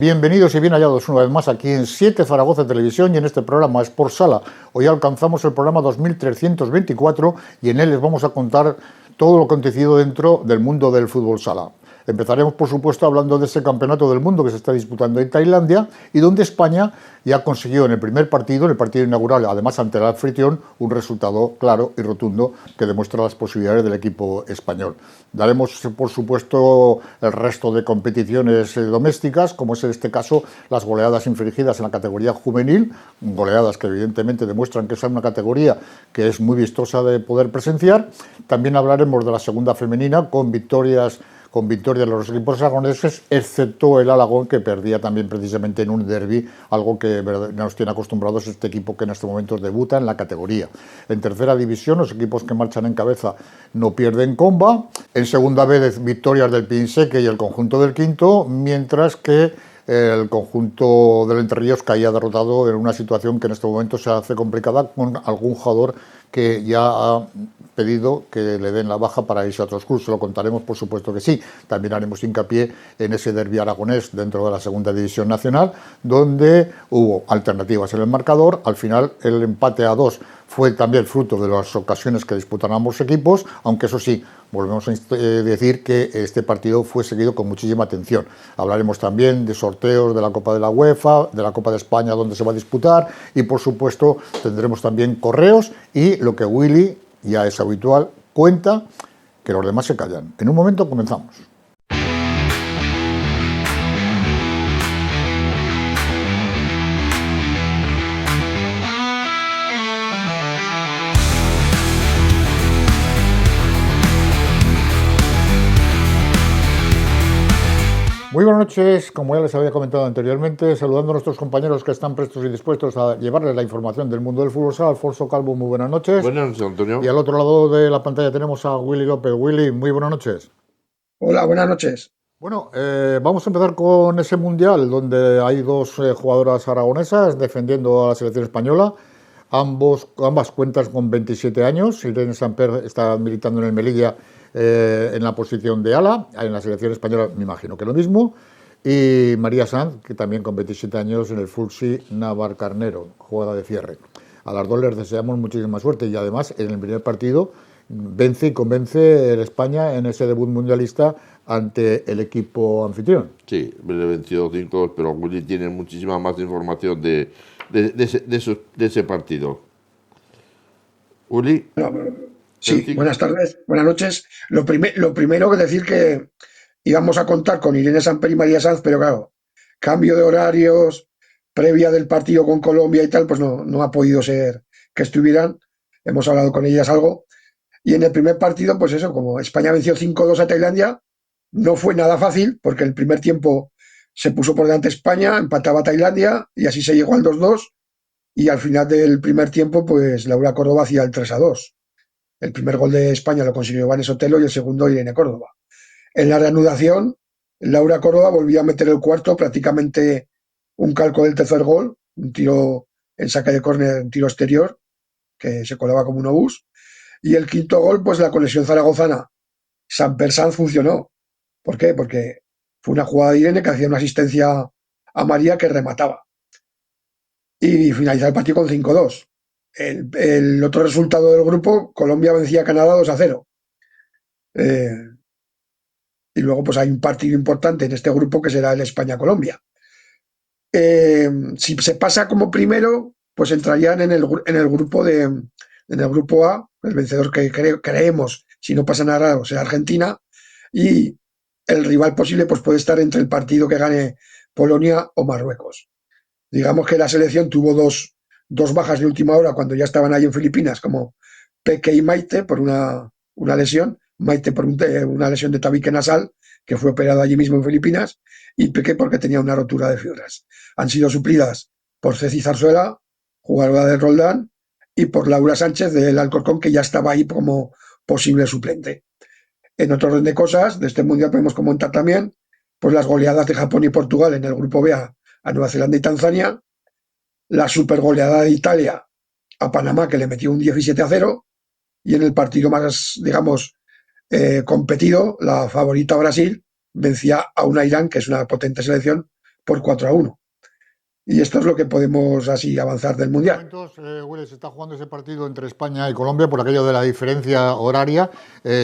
Bienvenidos y bien hallados una vez más aquí en 7 Zaragoza Televisión y en este programa Sport Sala. Hoy alcanzamos el programa 2324 y en él les vamos a contar todo lo acontecido dentro del mundo del fútbol sala. Empezaremos, por supuesto, hablando de ese campeonato del mundo que se está disputando en Tailandia y donde España ya consiguió en el primer partido, en el partido inaugural, además ante el anfitrión, un resultado claro y rotundo que demuestra las posibilidades del equipo español. Daremos, por supuesto, el resto de competiciones domésticas, como es en este caso las goleadas infligidas en la categoría juvenil, goleadas que evidentemente demuestran que es una categoría que es muy vistosa de poder presenciar. También hablaremos de la segunda femenina con victorias de los equipos aragoneses, excepto el Alagón, que perdía también precisamente en un derbi, algo que nos tiene acostumbrados este equipo que en este momento debuta en la categoría. En tercera división, los equipos que marchan en cabeza no pierden comba. En segunda vez, victorias del Pinseque y el conjunto del Quinto, mientras que el conjunto del Entre Ríos caía derrotado en una situación que en este momento se hace complicada con algún jugador que ya ha pedido que le den la baja para irse a otros clubes. Lo contaremos, por supuesto que sí. También haremos hincapié en ese derbi aragonés dentro de la segunda división nacional, donde hubo alternativas en el marcador. Al final, el empate a 2 fue también fruto de las ocasiones que disputan ambos equipos, aunque eso sí, volvemos a decir que este partido fue seguido con muchísima atención. Hablaremos también de sorteos de la Copa de la UEFA, de la Copa de España donde se va a disputar y por supuesto tendremos también correos y lo que Willy, ya es habitual, cuenta, que los demás se callan. En un momento comenzamos. Muy buenas noches, como ya les había comentado anteriormente, saludando a nuestros compañeros que están prestos y dispuestos a llevarles la información del mundo del fútbol sala. Alfonso Calvo, muy buenas noches. Buenas noches, Antonio. Y al otro lado de la pantalla tenemos a Willy López. Willy, muy buenas noches. Hola, buenas noches. Bueno, vamos a empezar con ese mundial donde hay dos jugadoras aragonesas defendiendo a la selección española. Ambas cuentas con 27 años. Irene Samper está militando en el Melilla en la posición de ala. En la selección española me imagino que lo mismo. Y María Sanz, que también con 27 años en el Fulsi Navarcarnero, juega de cierre. A las dos les deseamos muchísima suerte y además en el primer partido vence y convence el España en ese debut mundialista ante el equipo anfitrión. Sí, le venció 5-2, pero Willy tiene muchísima más información de ese partido. Willy. Sí, buenas tardes, buenas noches. Lo primero que decir que íbamos a contar con Irene Samper y María Sanz, pero claro, cambio de horarios, previa del partido con Colombia y tal, pues no ha podido ser que estuvieran. Hemos hablado con ellas algo. Y en el primer partido, pues eso, como España venció 5-2 a Tailandia, no fue nada fácil, porque el primer tiempo se puso por delante España, empataba a Tailandia y así se llegó al 2-2. Y al final del primer tiempo, pues Laura Córdoba hacía el 3-2. El primer gol de España lo consiguió Iván Sotelo y el segundo Irene Córdoba. En la reanudación, Laura Córdoba volvió a meter el cuarto, prácticamente un calco del tercer gol, un tiro en saque de córner, un tiro exterior, que se colaba como un obús. Y el quinto gol, pues la conexión zaragozana Samper Sanz funcionó. ¿Por qué? Porque fue una jugada de Irene que hacía una asistencia a María que remataba. Y finalizaba el partido con 5-2. El otro resultado del grupo, Colombia vencía a Canadá 2-0. Y luego pues hay un partido importante en este grupo que será el España-Colombia. Si se pasa como primero, pues entrarían en el grupo A, el vencedor que creemos, si no pasa nada raro, será Argentina, y el rival posible pues puede estar entre el partido que gane Polonia o Marruecos. Digamos que la selección tuvo dos bajas de última hora cuando ya estaban ahí en Filipinas, como Peque y Maite por una lesión, Maite por una lesión de tabique nasal, que fue operado allí mismo en Filipinas, y Peque porque tenía una rotura de fibras. Han sido suplidas por Ceci Zarzuela, jugadora del Roldán, y por Laura Sánchez del Alcorcón, que ya estaba ahí como posible suplente. En otro orden de cosas, de este mundial podemos comentar también pues las goleadas de Japón y Portugal en el grupo B a Nueva Zelanda y Tanzania, la supergoleada de Italia a Panamá, que le metió un 17-0, y en el partido más, digamos, competido, la favorita Brasil vencía a una Irán, que es una potente selección, por 4-1. Y esto es lo que podemos así avanzar del Mundial. En estos momentos, Willy, se está jugando ese partido entre España y Colombia por aquello de la diferencia horaria.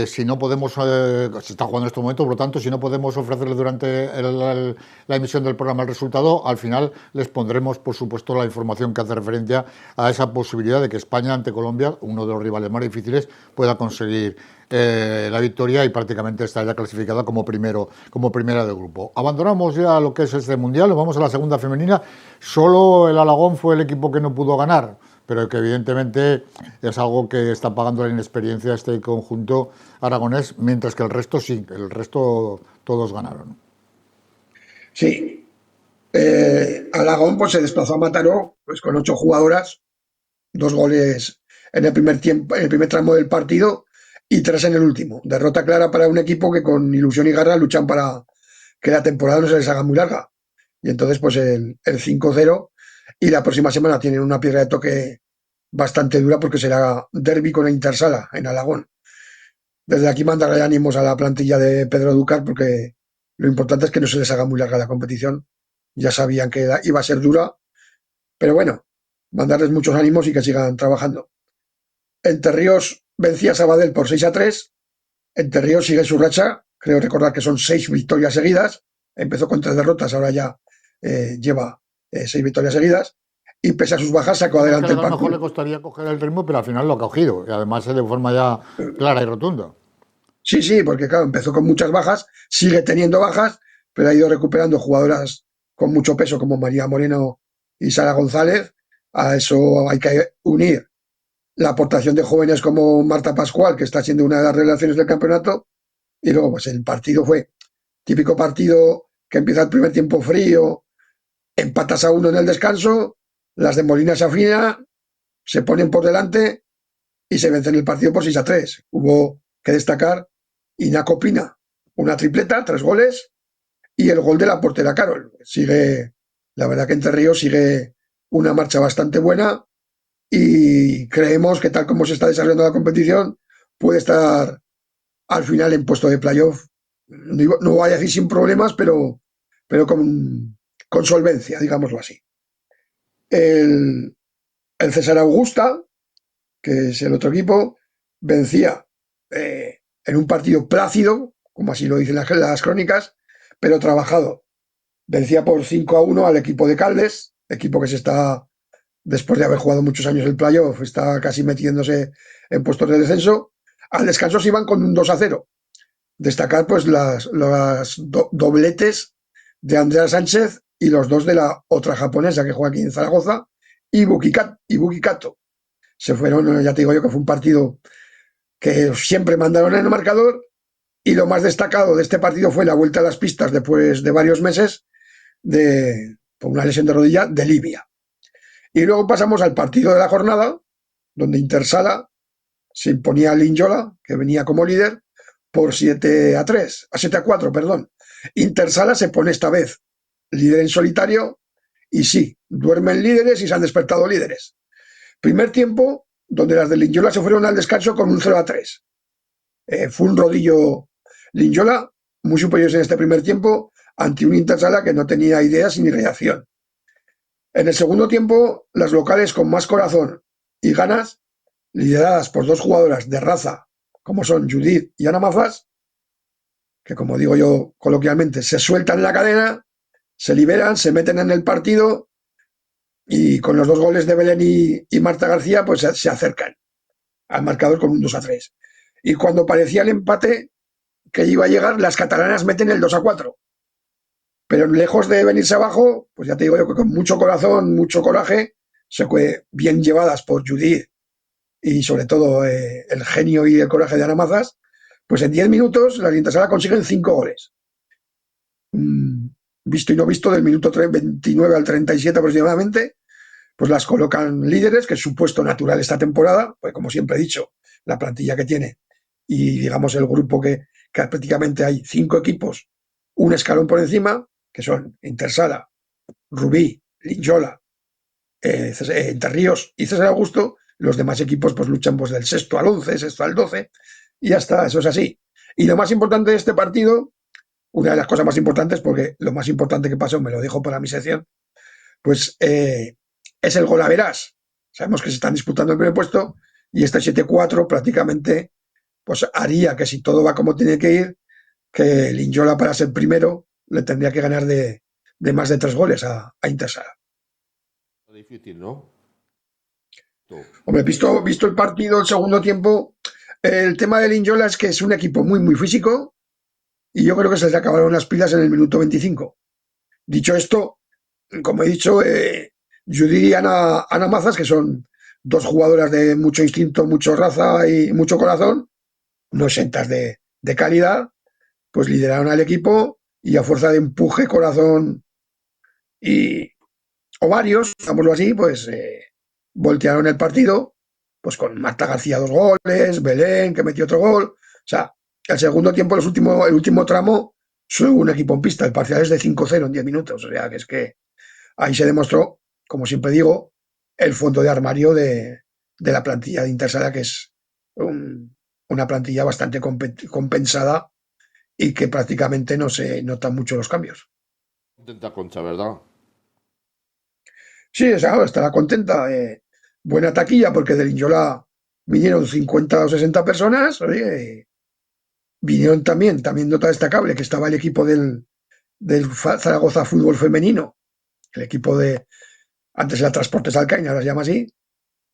Si no podemos, se está jugando en estos momentos, por lo tanto, si no podemos ofrecerle durante la emisión del programa el resultado, al final les pondremos, por supuesto, la información que hace referencia a esa posibilidad de que España ante Colombia, uno de los rivales más difíciles, pueda conseguir la victoria y prácticamente está ya clasificada como primera de grupo. Abandonamos ya lo que es este mundial, nos vamos a la segunda femenina. Solo el Alagón fue el equipo que no pudo ganar, pero que evidentemente es algo que está pagando la inexperiencia este conjunto aragonés, mientras que el resto sí, el resto todos ganaron. Sí, Alagón pues se desplazó a Mataró pues con 8 jugadoras, 2 goles en el primer tiempo, en el primer tramo del partido y 3 en el último. Derrota clara para un equipo que con ilusión y garra luchan para que la temporada no se les haga muy larga. Y entonces pues el 5-0 y la próxima semana tienen una piedra de toque bastante dura porque será derbi con el Intersala en Alagón. Desde aquí mandarle ánimos a la plantilla de Pedro Dúcar porque lo importante es que no se les haga muy larga la competición. Ya sabían que iba a ser dura, pero bueno, mandarles muchos ánimos y que sigan trabajando. Entre Ríos vencía a Sabadell por 6-3. Entre Ríos sigue su racha. Creo recordar que son 6 victorias seguidas. Empezó con 3 derrotas, ahora ya lleva 6 victorias seguidas. Y pese a sus bajas, sacó adelante el partido. A lo mejor le partido. costaría coger el ritmo, pero al final lo ha cogido. Y además de forma ya clara y rotunda. Sí, porque claro, empezó con muchas bajas, sigue teniendo bajas, pero ha ido recuperando jugadoras con mucho peso como María Moreno y Sara González. A eso hay que unir la aportación de jóvenes como Marta Pascual, que está siendo una de las revelaciones del campeonato, y luego pues el partido fue típico partido que empieza el primer tiempo frío, empatas a 1 en el descanso, las de Molina se afinan, se ponen por delante y se vencen el partido por 6-3. Hubo que destacar Inaco Pina, una tripleta, 3 goles, y el gol de la portera Carol. Sigue, la verdad que Entre Ríos sigue una marcha bastante buena y creemos que tal como se está desarrollando la competición, puede estar al final en puesto de playoff. No voy a decir sin problemas, pero con solvencia, digámoslo así. El César Augusta, que es el otro equipo, vencía en un partido plácido, como así lo dicen las crónicas, pero trabajado. Vencía por 5-1 al equipo de Caldes, equipo que se está, después de haber jugado muchos años el playoff, está casi metiéndose en puestos de descenso. Al descanso se iban con un 2-0. Destacar pues las dobletes de Andrea Sánchez y los 2 de la otra japonesa que juega aquí en Zaragoza, Ibuki Kato. Se fueron, ya te digo yo que fue un partido que siempre mandaron en el marcador y lo más destacado de este partido fue la vuelta a las pistas después de varios meses por una lesión de rodilla de Libia. Y luego pasamos al partido de la jornada, donde Intersala se imponía a Linjola, que venía como líder, por 7-4, perdón. Intersala se pone esta vez líder en solitario y sí, duermen líderes y se han despertado líderes. Primer tiempo, donde las de Linjola se fueron al descanso con un 0-3. Fue un rodillo Linjola, muy superiores en este primer tiempo, ante un Intersala que no tenía ideas ni reacción. En el segundo tiempo, las locales con más corazón y ganas, lideradas por 2 jugadoras de raza, como son Judith y Ana Mazas, que como digo yo coloquialmente, se sueltan en la cadena, se liberan, se meten en el partido y con los 2 goles de Belén y Marta García, pues se acercan al marcador con un 2-3. Y cuando parecía el empate que iba a llegar, las catalanas meten el 2-4. Pero lejos de venirse abajo, pues ya te digo yo que con mucho corazón, mucho coraje, se fue bien llevadas por Judith y sobre todo el genio y el coraje de Ana Mazas, pues en 10 minutos las Intersala consiguen 5 goles. Visto y no visto, del minuto 29 al 37 aproximadamente, pues las colocan líderes, que es su puesto natural esta temporada, pues como siempre he dicho, la plantilla que tiene y digamos el grupo que prácticamente hay 5 equipos, un escalón por encima, que son Intersala, Rubí, Linjola, Entre Ríos y César Augusto. Los demás equipos pues luchan pues del 6º al 11, 6º al 12 y ya está, eso es así. Y lo más importante de este partido una de las cosas más importantes, porque lo más importante que pasó, me lo dejo para mi sección, pues es el golaveras. Sabemos que se están disputando el primer puesto y este 7-4 prácticamente pues haría que si todo va como tiene que ir, que el Inyola para ser primero le tendría que ganar de más de 3 goles a Intersala. Difícil, ¿no? Hombre, visto el partido, el segundo tiempo, el tema del Inyola es que es un equipo muy físico y yo creo que se les acabaron las pilas en el minuto 25. Dicho esto, como he dicho, Judy y Ana Mazas, que son dos jugadoras de mucho instinto, mucho raza y mucho corazón, no exentas de calidad, pues lideraron al equipo y a fuerza de empuje, corazón y ovarios, digámoslo así, pues voltearon el partido, pues con Marta García 2 goles, Belén que metió otro gol. O sea, el segundo tiempo, el último tramo, solo un equipo en pista. El parcial es de 5-0 en 10 minutos. O sea, que es que ahí se demostró, como siempre digo, el fondo de armario de la plantilla de Intersala, que es una plantilla bastante compensada y que prácticamente no se notan mucho los cambios. Contenta Concha, ¿verdad? Sí, o sea, estará contenta. Buena taquilla, porque del Inyola vinieron 50 o 60 personas. Oye, vinieron también nota destacable, que estaba el equipo del Zaragoza Fútbol Femenino, el equipo antes era Transportes Alcaña, ahora se llama así,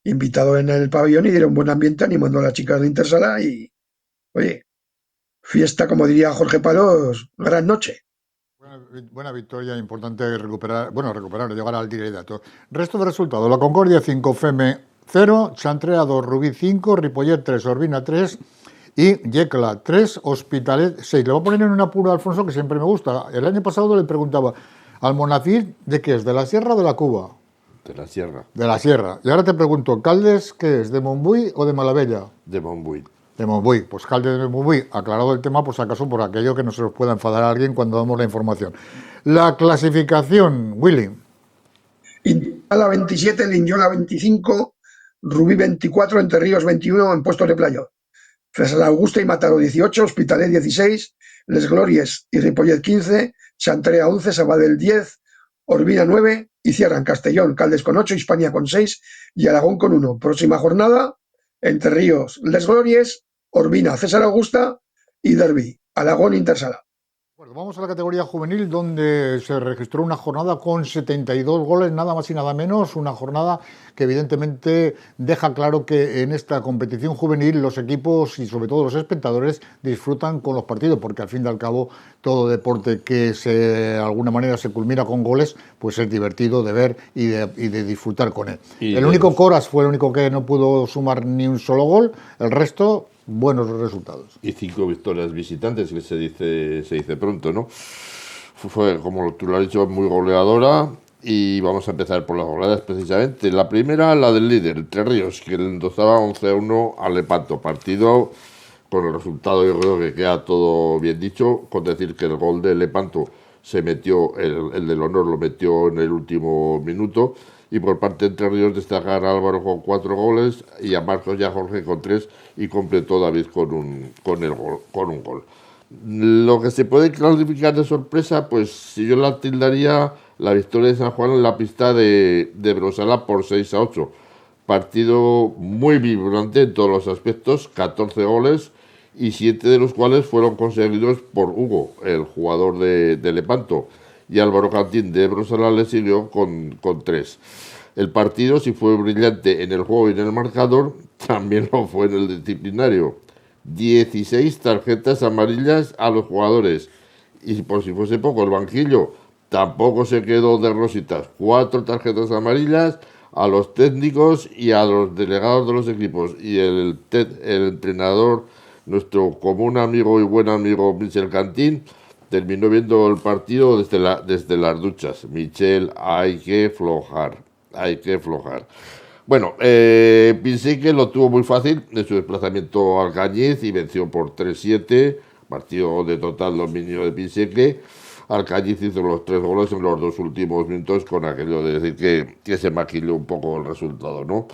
invitado en el pabellón y dieron buen ambiente animando a las chicas de Intersala y, oye, fiesta, como diría Jorge Palos, gran noche. Buena victoria, importante recuperar, llegar al liderato. Resto de resultados: La Concordia 5, Feme 0, Chantrea 2, Rubí 5, Ripollet 3, Orbina 3 y Yecla 3, Hospitalet 6. Le voy a poner en un apuro a Alfonso, que siempre me gusta. El año pasado le preguntaba, ¿al Monacid de qué es? ¿De la Sierra o de la Cuba? De la Sierra. De la Sierra. Y ahora te pregunto, ¿Caldes qué es? ¿De Montbui o de Malavella? De Montbui. De Montbui. Pues Caldes de Montbui, aclarado el tema, por si acaso, por aquello que no se nos pueda enfadar a alguien cuando damos la información. La clasificación, Willy. Intersala 27, Linyola 25, Rubí 24, Entre Ríos 21 en puestos de playoff. San Augusto y Mataró 18, Hospitalet 16, Les Glories y Ripollet 15, Chantrea 11, Sabadell 10, Orbina 9 y cierran Castellón, Caldes con 8, Hispania con 6 y Aragón con 1. Próxima jornada, Entre Ríos, Les Glories, Orbina, César Augusta y Derby, Aragón Intersala. Bueno, vamos a la categoría juvenil, donde se registró una jornada con 72 goles, nada más y nada menos, una jornada que evidentemente deja claro que en esta competición juvenil los equipos y sobre todo los espectadores disfrutan con los partidos, porque al fin y al cabo todo deporte que de alguna manera se culmina con goles, pues es divertido de ver y de disfrutar con él. El único Coras fue el único que no pudo sumar ni un solo gol, el resto buenos resultados. Y 5 victorias visitantes, que se dice pronto, ¿no? Fue, como tú lo has dicho, muy goleadora. Y vamos a empezar por las goleadas precisamente. La primera, la del líder, Entre Ríos, que le endosaba 11-1 al Lepanto. Partido con el resultado, yo creo que queda todo bien dicho, con decir que el gol de Lepanto se metió, el del honor lo metió en el último minuto. Y por parte de Entre Ríos destacar a Álvaro con 4 goles y a Marcos y a Jorge con 3 y completó David con un gol. Lo que se puede clasificar de sorpresa, pues si yo la tildaría la victoria de San Juan en la pista de Brosala por 6-8. Partido muy vibrante en todos los aspectos, 14 goles y 7 de los cuales fueron conseguidos por Hugo, el jugador de Lepanto, y Álvaro Cantín de Brosala le siguió con 3. El partido, si fue brillante en el juego y en el marcador, también lo fue en el disciplinario. 16 tarjetas amarillas a los jugadores. Y por si fuese poco, el banquillo tampoco se quedó de rositas. 4 tarjetas amarillas a los técnicos y a los delegados de los equipos. Y el entrenador, nuestro común amigo y buen amigo Michel Cantín, terminó viendo el partido desde las duchas. Michel, hay que flojar. Bueno, Pinseque lo tuvo muy fácil en su desplazamiento al Alcañiz y venció por 3-7, partido de total dominio de Pinseque. Alcañiz hizo los 3 goles en los 2 últimos minutos, con aquello de decir que se maquilló un poco el resultado, ¿no?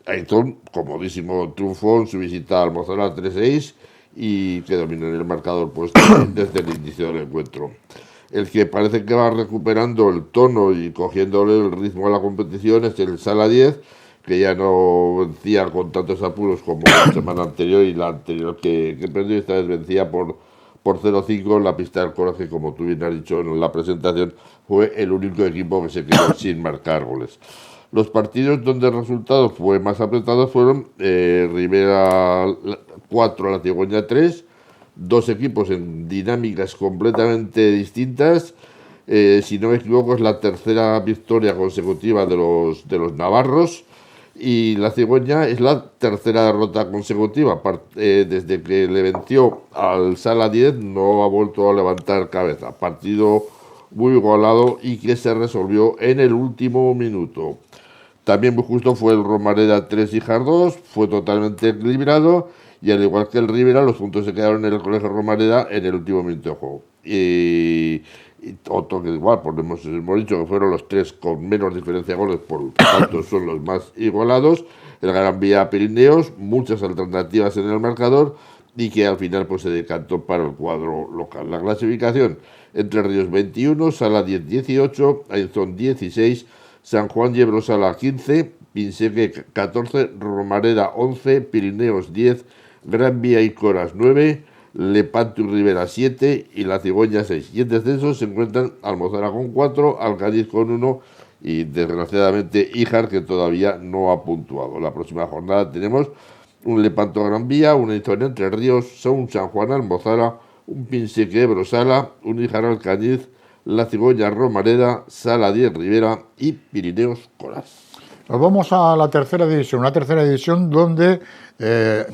Aiton, comodísimo triunfo en su visita al Mozart 3-6, y que dominan el marcador pues desde el inicio del encuentro. El que parece que va recuperando el tono y cogiéndole el ritmo a la competición es el Sala 10, que ya no vencía con tantos apuros como la semana anterior y la anterior que perdió. Esta vez vencía por 0-5 en la pista del Coraje, como tú bien has dicho en la presentación, fue el único equipo que se quedó sin marcar goles. Los partidos donde el resultado fue más apretado fueron Rivera 4, La Cigüeña 3, dos equipos en dinámicas completamente distintas. Si no me equivoco, es la tercera victoria consecutiva de los navarros y la Cigüeña es la tercera derrota consecutiva. Desde que le venció al Sala 10 no ha vuelto a levantar cabeza. Partido muy igualado y que se resolvió en el último minuto. También muy justo fue el Romareda 3 y Jar 2, fue totalmente equilibrado y al igual que el Rivera, los puntos se quedaron en el Colegio Romareda en el último minuto de juego. Y otro que igual, pues hemos dicho que fueron los tres con menos diferencia de goles, por lo tanto son los más igualados. El Gran Vía Pirineos, muchas alternativas en el marcador y que al final pues se decantó para el cuadro local. La clasificación: Entre Ríos 21, Sala 10 18, Ainzón 16, San Juan y Ebrosala 15, Pinseque 14, Romareda 11, Pirineos 10, Gran Vía y Coras 9, Lepanto y Rivera 7 y La Cigüeña 6. Y en descenso se encuentran Almozara con 4, Alcádiz con 1 y desgraciadamente Híjar, que todavía no ha puntuado. La próxima jornada tenemos un Lepanto Gran Vía, una historia Entre Ríos, un San Juan Almozara, un Pinseque Ebrosala, un Híjar Alcádiz, La Cigüeña Romareda, Sala 10 Rivera y Pirineos Coras. Nos vamos a la tercera división, una tercera división donde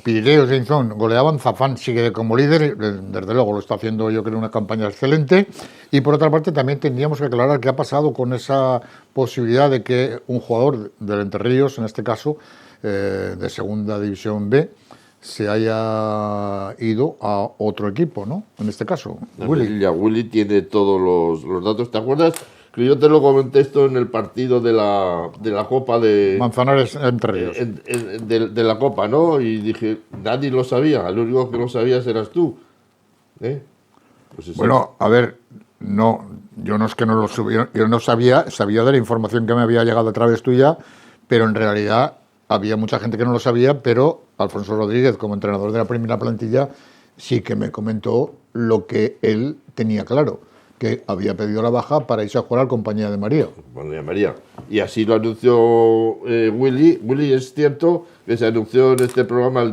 Pirineos y Ainzón goleaban. Zafán sigue como líder, desde luego lo está haciendo, yo creo, una campaña excelente. Y por otra parte también tendríamos que aclarar qué ha pasado con esa posibilidad de que un jugador del Entre Ríos, en este caso de segunda división B, se haya ido a otro equipo, ¿no? En este caso, Willy tiene todos los datos. ¿Te acuerdas? Que yo te lo comenté esto en el partido de la Copa de Manzanares Entre Ríos. De la Copa, ¿no? Y dije, nadie lo sabía, el único que lo sabías eras tú. Pues bueno, a ver, no, yo no es que no lo subiera, yo no sabía de la información que me había llegado a través tuya, pero en realidad había mucha gente que no lo sabía, pero Alfonso Rodríguez, como entrenador de la primera plantilla, sí que me comentó lo que él tenía claro, que había pedido la baja para irse a jugar al Compañía de María. Compañía de María. Y así lo anunció Willy. Willy, ¿es cierto que se anunció en este programa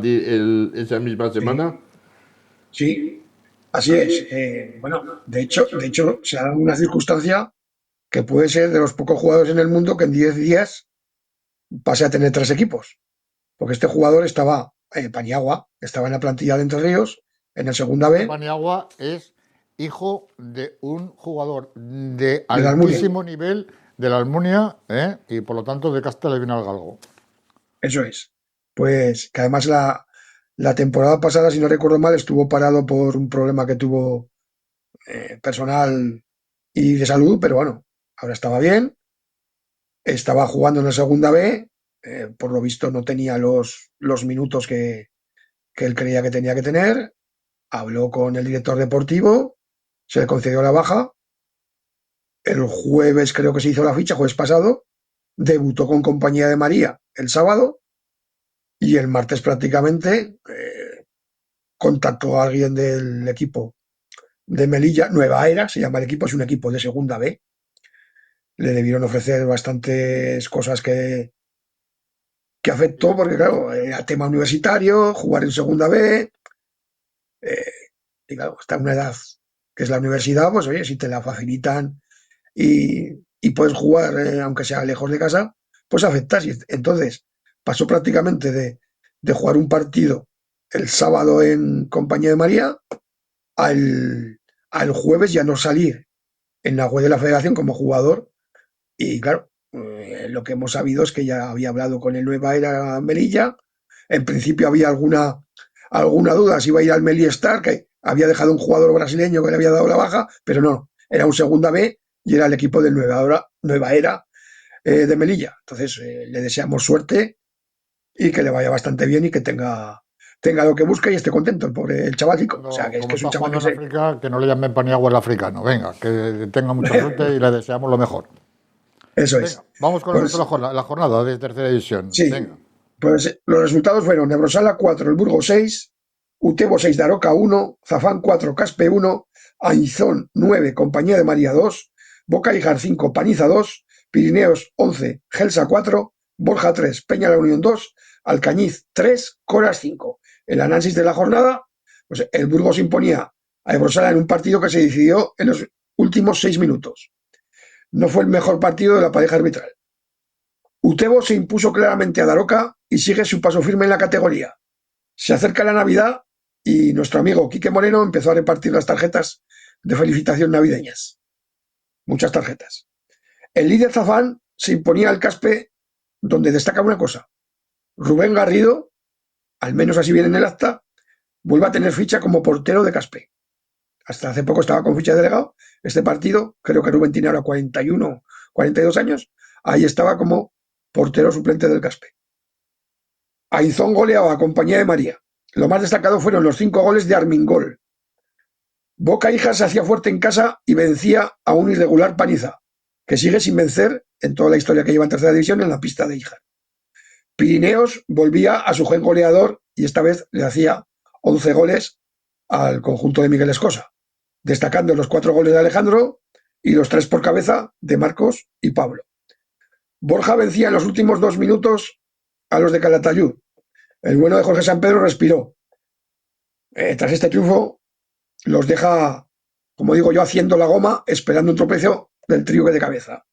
esa misma semana? Sí, así es. Bueno, de hecho, se ha dado una circunstancia que puede ser de los pocos jugadores en el mundo que en 10 días pase a tener 3 equipos. Porque este jugador estaba, Paniagua, estaba en la plantilla de Entre Ríos, en el segunda B. Paniagua es hijo de un jugador de altísimo nivel de la Almunia, y por lo tanto de Castell y Galgo. Eso es. Pues que además la temporada pasada, si no recuerdo mal, estuvo parado por un problema que tuvo personal y de salud, pero bueno, ahora estaba bien, estaba jugando en la segunda B, por lo visto no tenía los minutos que él creía que tenía que tener, habló con el director deportivo, se le concedió la baja, el jueves creo que se hizo la ficha, jueves pasado, debutó con Compañía de María el sábado y el martes prácticamente contactó a alguien del equipo de Melilla, Nueva Era, se llama el equipo, es un equipo de segunda B. Le debieron ofrecer bastantes cosas que afectó, porque claro, era tema universitario, jugar en segunda B, y claro, hasta una edad que es la universidad, pues oye, si te la facilitan y puedes jugar, aunque sea lejos de casa, pues aceptas. Y entonces pasó prácticamente de jugar un partido el sábado en Compañía de María al jueves ya no salir en la web de la federación como jugador. Y claro, lo que hemos sabido es que ya había hablado con el Nueva Era Melilla. En principio había alguna duda si iba a ir al Melilla Star, que había dejado un jugador brasileño que le había dado la baja, pero no, era un segunda B y era el equipo del Nueva Era de Melilla. Entonces le deseamos suerte y que le vaya bastante bien y que tenga tenga lo que busca y esté contento, el chavalico. O sea, Cuando, que como es un está chaval jugando que en África, que no le llamen paniagua el africano. Venga, que tenga mucha suerte y le deseamos lo mejor. Eso Venga, es. vamos con el resto de Pues la jornada de tercera división. sí, Venga. pues los resultados fueron Nebrosala 4, El Burgo 6, Utebo 6, Daroca 1, Zafán 4, Caspe 1, Aizón 9, Compañía de María 2, Boca Ijar 5, Paniza 2, Pirineos 11, Gelsa 4, Borja 3, Peña la Unión 2, Alcañiz 3, Coras 5. El análisis de la jornada, pues el Burgo se imponía a Nebrosala en un partido que se decidió en los últimos 6 minutos. No fue el mejor partido de la pareja arbitral. Utebo se impuso claramente a Daroca y sigue su paso firme en la categoría. Se acerca la Navidad y nuestro amigo Quique Moreno empezó a repartir las tarjetas de felicitación navideñas. Muchas tarjetas. El líder Zafán se imponía al Caspe, donde destaca una cosa. Rubén Garrido, al menos así viene en el acta, vuelve a tener ficha como portero de Caspe. Hasta hace poco estaba con ficha de delegado. Este partido, creo que Rubén tiene ahora 41, 42 años, ahí estaba como portero suplente del Caspe. Aizón goleaba a Compañía de María. Lo más destacado fueron los 5 goles de Armingol. Boca Hijas se hacía fuerte en casa y vencía a un irregular Paniza, que sigue sin vencer en toda la historia que lleva en tercera división en la pista de Hijas. Pirineos volvía a su gen goleador y esta vez le hacía 11 goles al conjunto de Miguel Escosa, destacando los 4 goles de Alejandro y los 3 por cabeza de Marcos y Pablo. Borja vencía en los últimos 2 minutos a los de Calatayud. El bueno de Jorge San Pedro respiró. Tras este triunfo, los deja, como digo yo, haciendo la goma, esperando un tropiezo del trío de cabeza.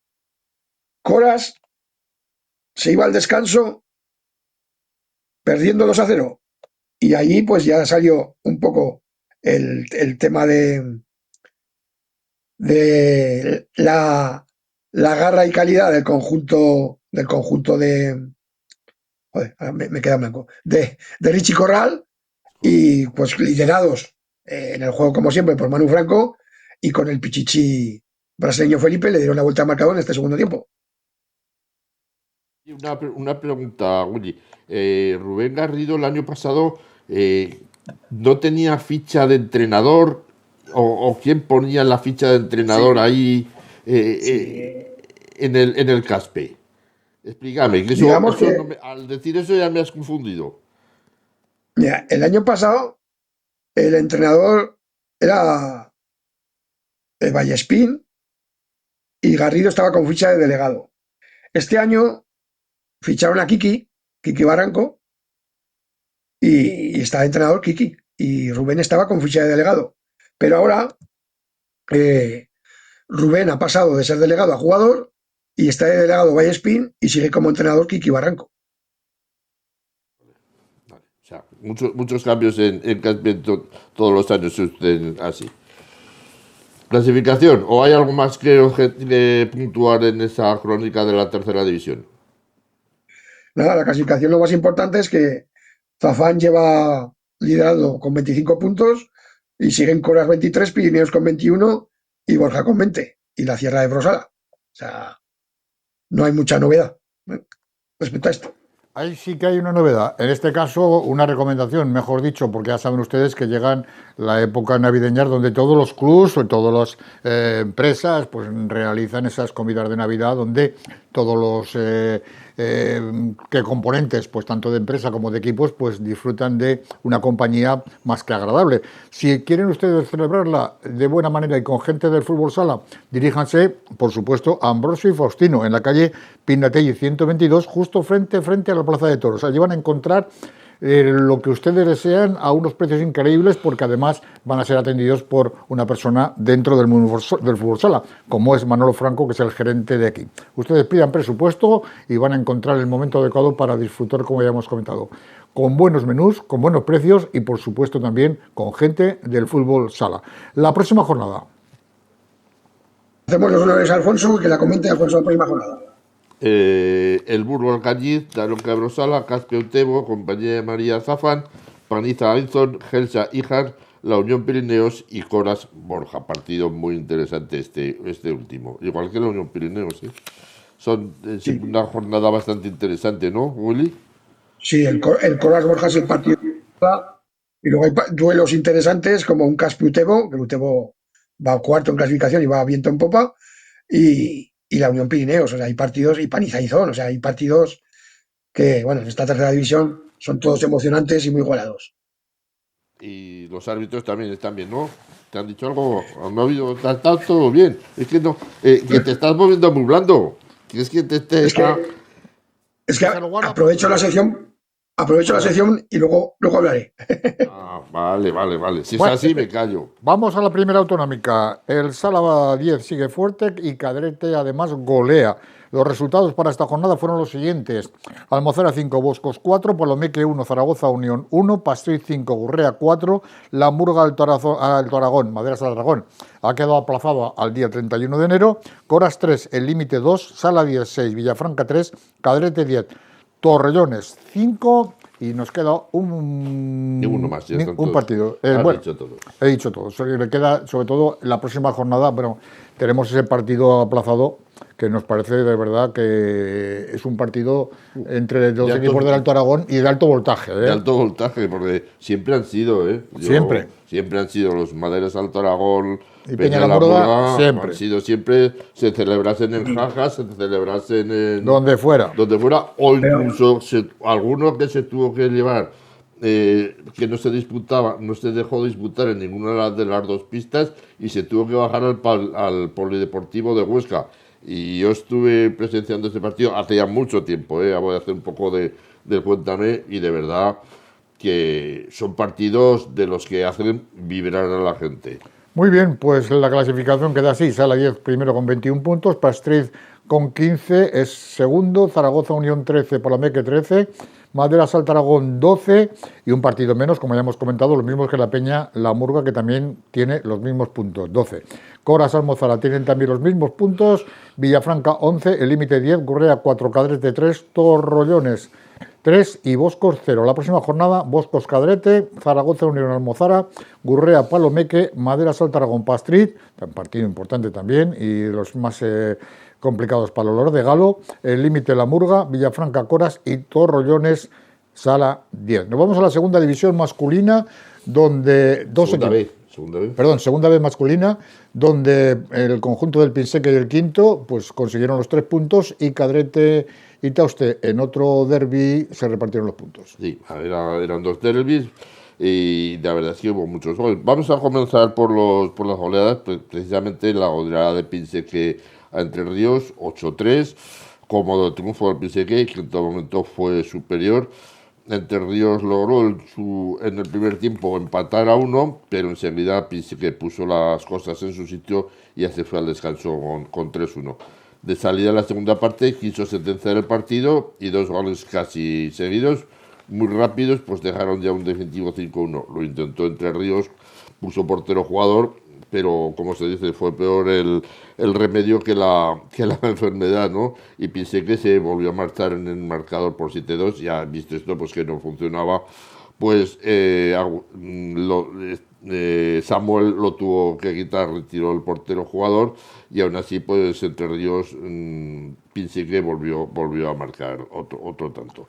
Coras se iba al descanso perdiendo 2-0. Y allí, pues ya salió un poco el tema de la garra y calidad del conjunto de. Joder, me queda blanco. De Richie Corral. Y pues liderados en el juego, como siempre, por Manu Franco y con el pichichi brasileño Felipe le dieron la vuelta al marcador en este segundo tiempo. Y una pregunta, Willy. Rubén Garrido el año pasado no tenía ficha de entrenador o quién ponía la ficha de entrenador Sí, ahí sí. en el Caspe. Explícame, que Digamos eso que al decir eso ya me has confundido. mira, el año pasado el entrenador era Vallespín y Garrido estaba con ficha de delegado. Este año ficharon a Kiki Barranco, y está de entrenador Kiki. Y Rubén estaba con ficha de delegado. Pero ahora eh, Rubén ha pasado de ser delegado a jugador y está de delegado Vallespín y sigue como entrenador Kiki Barranco. Vale. O sea, muchos cambios en Caspe todos los años suceden así. ¿Clasificación? ¿O hay algo más que puntuar en esa crónica de la tercera división? Nada, la clasificación lo más importante es que Zafán lleva liderado con 25 puntos y siguen Coras 23, Pirineos con 21 y Borja con 20 y la Sierra de Brosala. O sea, no hay mucha novedad respecto a esto. Ahí sí que hay una novedad. En este caso, una recomendación, mejor dicho, porque ya saben ustedes que llegan la época navideña donde todos los clubs o todas las empresas pues realizan esas comidas de Navidad donde todos los que componentes, pues tanto de empresa como de equipos, pues disfrutan de una compañía más que agradable. Si quieren ustedes celebrarla de buena manera y con gente del fútbol sala, diríjanse, por supuesto, a Ambrosio y Faustino, en la calle Pinatelli 122, justo frente a la Plaza de Toros. Allí van a encontrar lo que ustedes desean a unos precios increíbles, porque además van a ser atendidos por una persona dentro del mundo del fútbol sala, como es Manolo Franco, que es el gerente de aquí. Ustedes pidan presupuesto y van a encontrar el momento adecuado para disfrutar, como ya hemos comentado, con buenos menús, con buenos precios y por supuesto también con gente del fútbol sala. La próxima jornada. Hacemos los honores a Alfonso y que la comente Alfonso la próxima jornada. El Burgo Alcañiz, Daroca Brosala, Caspe Utebo, Compañía de María Zafán, Paniza Aizón, Gelsa Híjar, La Unión Pirineos y Coras Borja. Partido muy interesante este último. Igual que la Unión Pirineos, ¿sí? Son Sí, una jornada bastante interesante, ¿no, Willy? sí, el Coras Borja es el partido. Y luego hay duelos interesantes como un Caspi-Utebo, que el Utebo va cuarto en clasificación y va viento en popa, y la Unión Pirineos. O sea, hay partidos, y Panizaizón, o sea, hay partidos que, bueno, en esta tercera división son todos emocionantes y muy igualados. Y los árbitros también están bien, ¿no? ¿Te han dicho algo? ¿No ha habido? Está todo bien. Es que no. Que te estás moviendo muy blando. Que es que te Es está. que, es que aprovecho la sección y luego hablaré. Vale, vale, vale. Si es Bueno, así, me callo. vamos a la primera autonómica. El Sala 10 sigue fuerte y Cadrete además golea. Los resultados para esta jornada fueron los siguientes: Almozara 5, Boscos 4, Palomeque 1, Zaragoza Unión 1, Pastriz 5, Gurrea 4, La Murga Alto Aragón, Maderas del Aragón, ha quedado aplazado al día 31 de enero, Coras 3, El Límite 2, Sala 10 6, Villafranca 3, Cadrete 10, Torrellones 5 y nos queda uno más, un partido. Bueno, dicho todo. He dicho todo. Le queda, sobre todo, la próxima jornada, bueno, tenemos ese partido aplazado que nos parece de verdad que es un partido entre los equipos del Alto Aragón y de alto voltaje. De alto voltaje, porque siempre han sido, Siempre han sido los Maderas Alto Aragón y Peña la Murga, siempre. Han sido siempre, se celebrasen en Jajas, se celebrasen en... Donde fuera, o incluso alguno que se tuvo que llevar, que no se dejó disputar en ninguna de las dos pistas y se tuvo que bajar al Polideportivo de Huesca. Y yo estuve presenciando ese partido hace ya mucho tiempo, voy a hacer un poco del cuéntame, y de verdad que son partidos de los que hacen vibrar a la gente. Muy bien, pues la clasificación queda así: Sala 10 primero con 21 puntos, Pastriz con 15 es segundo, Zaragoza Unión 13, Palomeque 13, Maderas Alto Aragón 12 y un partido menos, como ya hemos comentado, los mismos que la Peña La Murga, que también tiene los mismos puntos, 12. Coras Almozara tienen también los mismos puntos, Villafranca 11, El Límite 10, Gurrea 4, Cadrete 3, Torrollones 3 y Boscos 0. La próxima jornada, Boscos Cadrete, Zaragoza Unión Almozara, Gurrea Palomeque, Maderas Alto Aragón Pastriz, un partido importante también y los más complicados para el olor de Galo, El Límite La Murga, Villafranca Coras y Torrollones Sala 10. Nos vamos a la segunda división masculina, donde segunda vez masculina, donde el conjunto del Pinseque y el Quinto pues consiguieron los 3 puntos y Cadrete y Tauste en otro derbi se repartieron los puntos. Sí, eran 2 derbis y la verdad es que hubo muchos goles. Vamos a comenzar por las goleadas, precisamente la goleada de Pinseque a Entre Ríos, 8-3, cómodo triunfo del Pinseque, que en todo momento fue superior. Entre Ríos logró en el primer tiempo empatar a 1, pero enseguida Pinseque puso las cosas en su sitio y ya se fue al descanso con 3-1. De salida en la segunda parte quiso sentenciar el partido y 2 goles casi seguidos, muy rápidos, pues dejaron ya un definitivo 5-1. Lo intentó Entre Ríos, puso portero jugador, pero como se dice, fue peor el remedio que la enfermedad, ¿no? Y pensé que se volvió a marchar en el marcador por 7-2, ya visto esto, pues que no funcionaba, pues Samuel lo tuvo que quitar, retiró el portero jugador, y aún así, pues Entre Ríos, pensé que volvió a marcar otro tanto.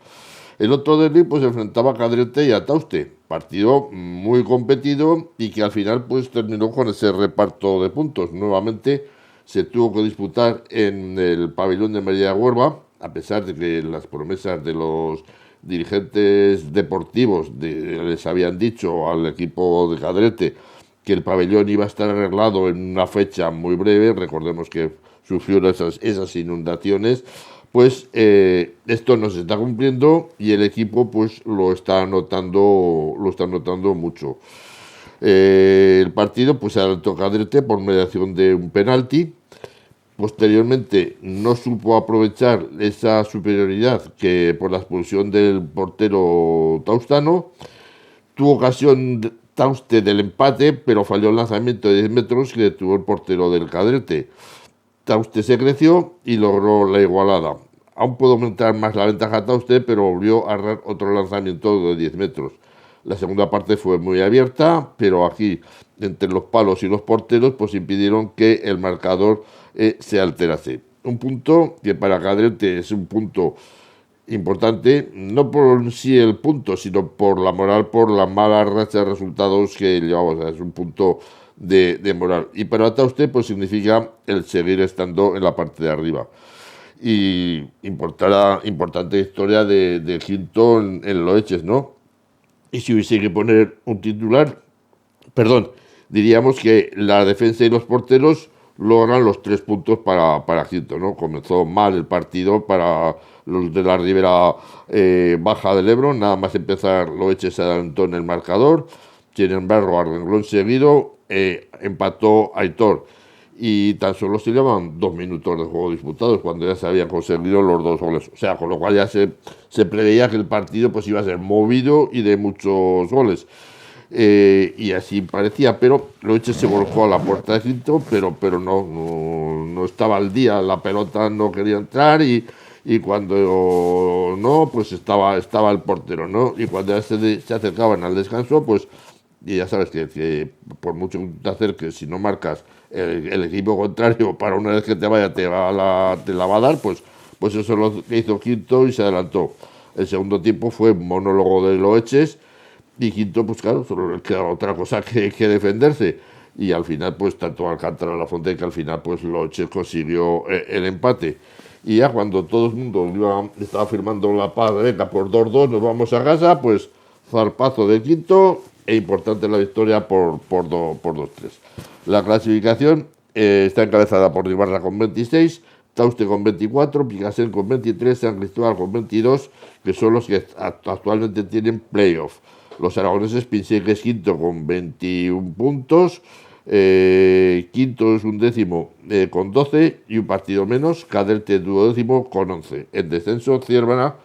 El otro derbi pues enfrentaba a Cadrete y a Tauste, partido muy competido y que al final pues terminó con ese reparto de puntos. Nuevamente se tuvo que disputar en el pabellón de María Huerva, a pesar de que las promesas de los dirigentes deportivos les habían dicho al equipo de Cadrete que el pabellón iba a estar arreglado en una fecha muy breve. Recordemos que sufrió esas inundaciones. Pues esto no se está cumpliendo y el equipo pues lo está notando mucho. El partido pues adelantó Cadrete por mediación de un penalti. Posteriormente no supo aprovechar esa superioridad que por la expulsión del portero taustano. Tuvo ocasión Tauste del empate, pero falló el lanzamiento de 10 metros que detuvo el portero del Cadrete. Tauste se creció y logró la igualada. Aún pudo aumentar más la ventaja a Tauste, pero volvió a errar otro lanzamiento de 10 metros. La segunda parte fue muy abierta, pero aquí, entre los palos y los porteros, pues impidieron que el marcador se alterase. Un punto que para Cadrete es un punto importante, no por sí el punto, sino por la moral, por la mala racha de resultados que llevamos. O sea, es un punto de moral. Y para usted pues significa el seguir estando en la parte de arriba. Y importante historia de Quinto en Loeches, ¿no? Y si hubiese que poner un titular, diríamos que la defensa y los porteros logran los 3 puntos para Quinto, ¿no? Comenzó mal el partido para los de la Ribera Baja del Ebro, nada más empezar Loeches se adelantó en el marcador, sin embargo, a renglón seguido empató Aitor y tan solo se llevan 2 minutos de juego disputados cuando ya se habían conseguido los 2 goles. O sea, con lo cual ya se preveía que el partido pues iba a ser movido y de muchos goles. Y así parecía, pero Loeches se volcó a la puerta de Quinto, pero no estaba al día, la pelota no quería entrar y cuando no, pues estaba el portero, ¿no? Y cuando ya se acercaban al descanso, pues y ya sabes que por mucho que te acerques, si no marcas el equipo contrario para una vez que te vaya te la va a dar, pues eso es lo que hizo Quinto y se adelantó. El segundo tiempo fue monólogo de Loeches y Quinto, pues claro, solo le quedaba otra cosa que defenderse. Y al final, pues tanto Alcántara la Fonte que al final, pues Loeches consiguió el empate. Y ya cuando todo el mundo estaba firmando la paz por 2-2, nos vamos a casa, pues zarpazo de Quinto e importante la victoria por 2-3. La clasificación está encabezada por Ribarra con 26, Tauste con 24, Picasen con 23, San Cristóbal con 22, que son los que actualmente tienen playoff. Los aragoneses, Pinsé, que es quinto con 21 puntos, quinto es un décimo con 12 y un partido menos, Cadete duodécimo con 11. En descenso, Ciervana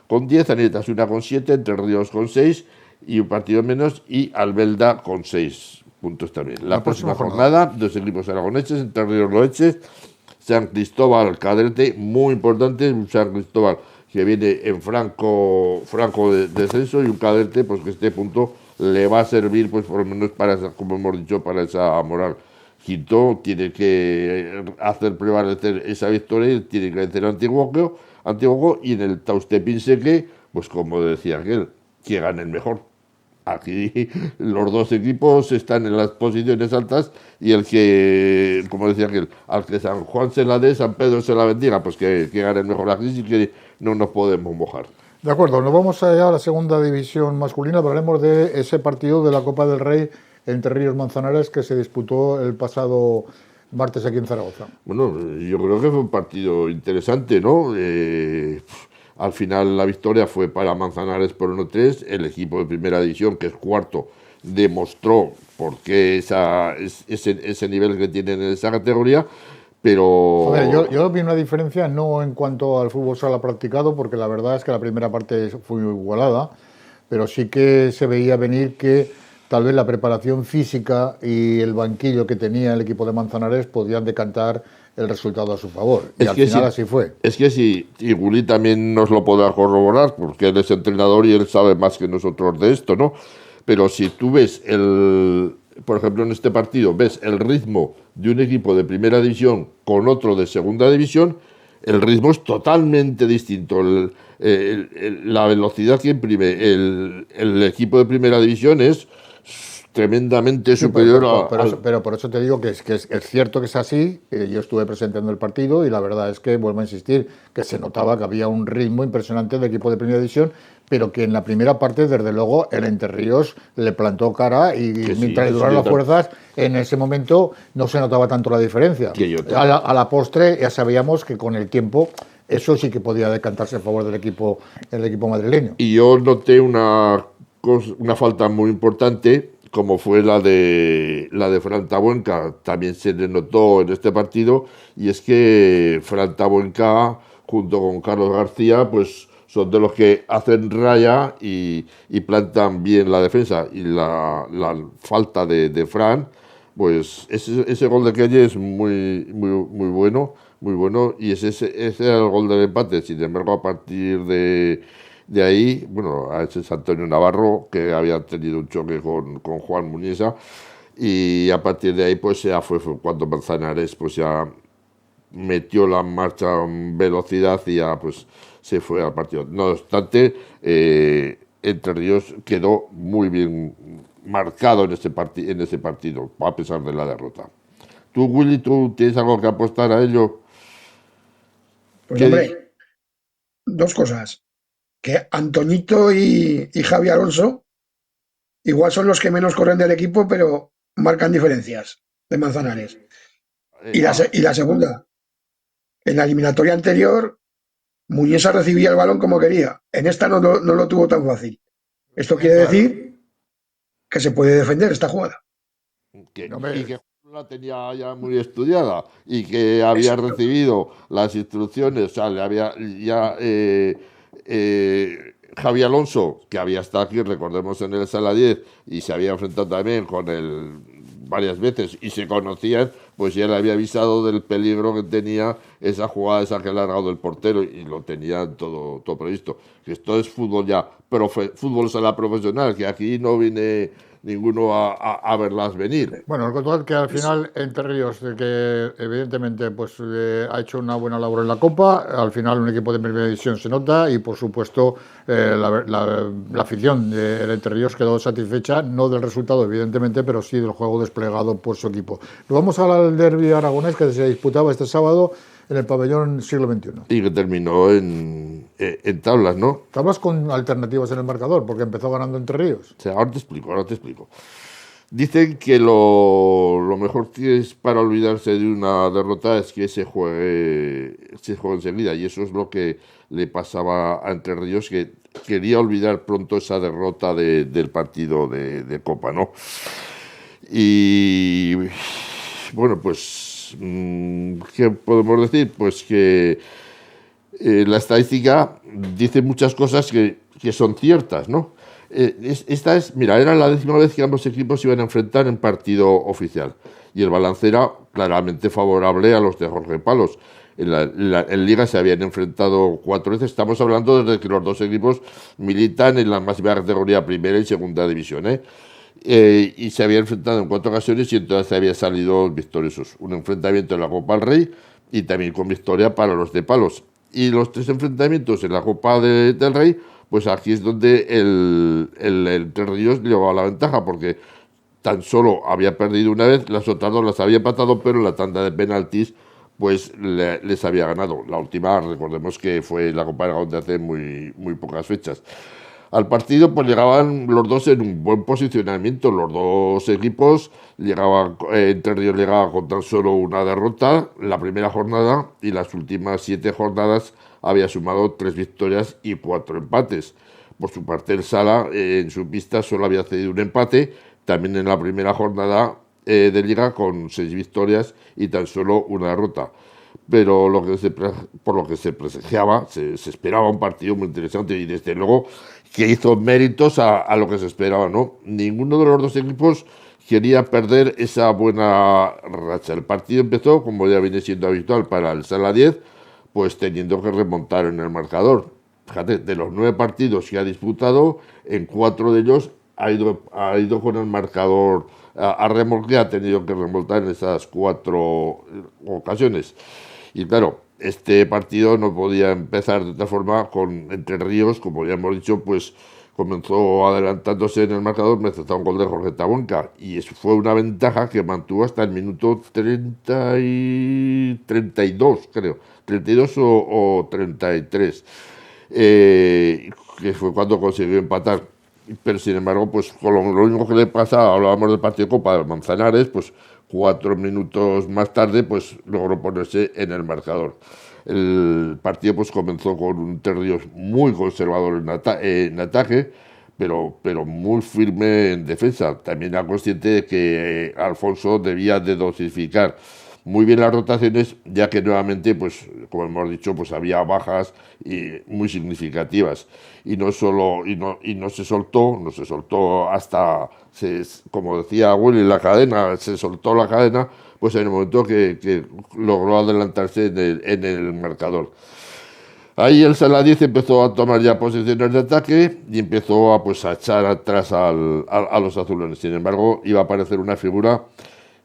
con 10, Anietasuna con 7, Entre Ríos con 6 y un partido menos, y Albelda con 6 puntos también. La próxima jornada, 2 equipos aragoneses, Entre Ríos Loeches, San Cristóbal Cadete, muy importante, un San Cristóbal que viene en franco de descenso y un Cadete pues que este punto le va a servir pues por lo menos para esa, como hemos dicho, para esa moral. Quinto tiene que hacer prevalecer esa victoria y tiene que vencer a Antiguo y en el Tauste Pinseque, pues como decía aquel, que gane el mejor. Aquí los 2 equipos están en las posiciones altas y el que, como decía aquel, al que San Juan se la dé, San Pedro se la bendiga, pues que gane el mejor aquí y que no nos podemos mojar. De acuerdo, nos vamos allá a la segunda división masculina, hablaremos de ese partido de la Copa del Rey entre Ríos Manzanares que se disputó el pasado martes aquí en Zaragoza. Bueno, yo creo que fue un partido interesante, ¿no? Al final la victoria fue para Manzanares por 1-3. El equipo de primera división, que es cuarto, demostró por qué ese nivel que tienen en esa categoría. Pero... A ver, yo vi una diferencia no en cuanto al fútbol sala practicado, porque la verdad es que la primera parte fue muy igualada, pero sí que se veía venir que tal vez la preparación física y el banquillo que tenía el equipo de Manzanares podían decantar el resultado a su favor. Y al final así fue. Es que sí, y Gulli también nos lo podrá corroborar, porque él es entrenador y él sabe más que nosotros de esto, ¿no? Pero si tú ves por ejemplo, en este partido, ves el ritmo de un equipo de primera división con otro de segunda división, el ritmo es totalmente distinto. La velocidad que imprime el equipo de primera división es tremendamente superior pero por eso te digo que es cierto que es así. Yo estuve presente en el partido y la verdad es que, vuelvo a insistir, que se notaba que había un ritmo impresionante del equipo de primera división, pero que en la primera parte, desde luego, el Entre Ríos le plantó cara y mientras duraron las fuerzas, en ese momento no se notaba tanto la diferencia. A la postre ya sabíamos que con el tiempo eso sí que podía decantarse a favor del equipo madrileño. Y yo noté una falta muy importante, como fue la de Fran Tabuenca, también se le notó en este partido, y es que Fran Tabuenca, junto con Carlos García, pues son de los que hacen raya y plantan bien la defensa. Y la falta de Fran, pues ese gol de Kelle es muy bueno, y ese era el gol del empate. Sin embargo, a partir de ahí, bueno, a ese es Antonio Navarro, que había tenido un choque con Juan Muniesa, y a partir de ahí pues ya fue cuando Manzanares pues ya metió la marcha en velocidad y ya pues se fue al partido. No obstante, Entre Ríos quedó muy bien marcado en ese partido, a pesar de la derrota. ¿Tú, Willy, tú tienes algo que apostar a ello? Pues hombre, dos cosas. Que Antoñito y Javi Alonso igual son los que menos corren del equipo, pero marcan diferencias de Manzanares. Y la segunda, en la eliminatoria anterior, Muñesa recibía el balón como quería. En esta no lo tuvo tan fácil. Esto quiere Claro. decir que se puede defender esta jugada. Y que la tenía ya muy estudiada y que había recibido las instrucciones, o sea, le había ya Javi Alonso, que había estado aquí, recordemos, en el Sala 10 y se había enfrentado también con él varias veces y se conocían, pues ya le había avisado del peligro que tenía esa jugada, esa que le ha largado el portero y lo tenía todo previsto. Que esto es fútbol ya, pero fútbol sala profesional, que aquí no viene ninguno a verlas venir. Bueno, el total que al final Entre Ríos, que evidentemente pues ha hecho una buena labor en la Copa, al final un equipo de primera división se nota y por supuesto la afición del Entre Ríos quedó satisfecha, no del resultado evidentemente, pero sí del juego desplegado por su equipo. Nos vamos al derbi aragonés que se disputaba este sábado en el pabellón siglo XXI. Y que terminó en tablas, ¿no? Tablas con alternativas en el marcador, porque empezó ganando Entre Ríos. O sea, ahora te explico. Dicen que lo mejor que es para olvidarse de una derrota es que se juegue enseguida, y eso es lo que le pasaba a Entre Ríos, que quería olvidar pronto esa derrota del partido de Copa, ¿no? Y bueno, pues ¿qué podemos decir? Pues que la estadística dice muchas cosas que son ciertas, ¿no? Mira, era la 10ª vez que ambos equipos se iban a enfrentar en partido oficial y el balance era claramente favorable a los de Jorge Palos. En Liga se habían enfrentado 4 veces, estamos hablando desde que los dos equipos militan en la máxima categoría, primera y segunda división, y se habían enfrentado en 4 ocasiones y entonces habían salido victoriosos. Un enfrentamiento en la Copa del Rey y también con victoria para los de Palos. Y los 3 enfrentamientos en la Copa del Rey, pues aquí es donde el Entre Ríos llevaba la ventaja, porque tan solo había perdido una vez, las otras 2 las había empatado, pero en la tanda de penaltis pues les había ganado. La última, recordemos que fue la Copa de Aragón de hace muy pocas fechas. Al partido pues llegaban los dos en un buen posicionamiento, los dos equipos Entre Ríos llegaba con tan solo una derrota la primera jornada y las últimas 7 jornadas había sumado 3 victorias y 4 empates. Por su parte el Sala en su pista solo había cedido un empate, también en la primera jornada de Liga con 6 victorias y tan solo una derrota. Pero por lo que se presagiaba, se esperaba un partido muy interesante y desde luego que hizo méritos a lo que se esperaba, ¿no? Ninguno de los dos equipos quería perder esa buena racha. El partido empezó, como ya viene siendo habitual para el Sala 10, pues teniendo que remontar en el marcador. Fíjate, de los 9 partidos que ha disputado, en 4 de ellos ha ido con el marcador a remolque, ha tenido que remontar en esas 4 ocasiones. Y claro, este partido no podía empezar de otra forma con Entre Ríos, como ya hemos dicho, pues comenzó adelantándose en el marcador, necesitaba un gol de Jorge Tabuenca, y eso fue una ventaja que mantuvo hasta el minuto 32, creo, 32 o 33, que fue cuando consiguió empatar. Pero sin embargo, pues con lo mismo que le pasaba, hablábamos del partido de Copa de Manzanares, pues 4 minutos más tarde pues logró ponerse en el marcador. El partido pues comenzó con un Entre Ríos muy conservador en ataque, pero muy firme en defensa. También era consciente de que Alfonso debía de dosificar muy bien las rotaciones, ya que nuevamente, pues como hemos dicho, pues había bajas muy significativas y no se soltó hasta, como decía Willy, se soltó la cadena, pues en el momento que logró adelantarse en el marcador. Ahí el Sala 10 empezó a tomar ya posiciones de ataque y empezó a echar atrás a los azulones. Sin embargo, iba a aparecer una figura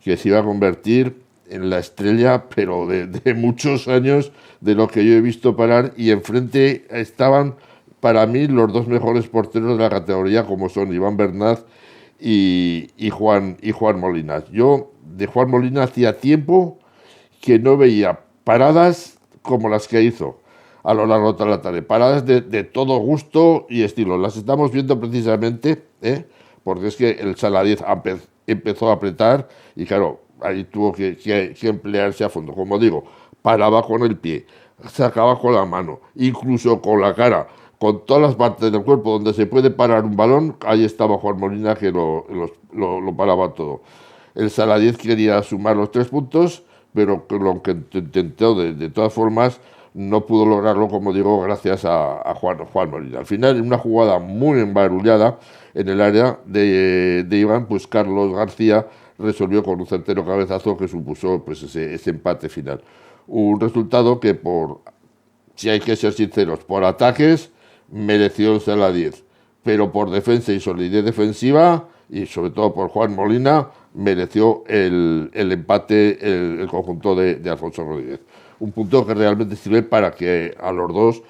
que se iba a convertir en la estrella, pero de muchos años de lo que yo he visto parar, y enfrente estaban para mí los dos mejores porteros de la categoría, como son Iván Bernat y Juan Molina. Yo de Juan Molina hacía tiempo que no veía paradas como las que hizo a lo largo de la tarde, paradas de todo gusto y estilo. Las estamos viendo precisamente, porque es que el Saladez empezó a apretar y claro, ahí tuvo que emplearse a fondo. Como digo, paraba con el pie, sacaba con la mano, incluso con la cara, con todas las partes del cuerpo donde se puede parar un balón. Ahí estaba Juan Molina, que lo paraba todo. El Saladez quería sumar los 3 puntos, pero lo que intentó de todas formas no pudo lograrlo, como digo, gracias a Juan Molina. Al final, en una jugada muy embarullada en el área de Iván, pues Carlos García resolvió con un certero cabezazo que supuso pues ese empate final. Un resultado que, si hay que ser sinceros, por ataques mereció el Saladez, pero por defensa y solidez defensiva, y sobre todo por Juan Molina, mereció el empate el conjunto de Alfonso Rodríguez. Un punto que realmente sirve para que a los dos,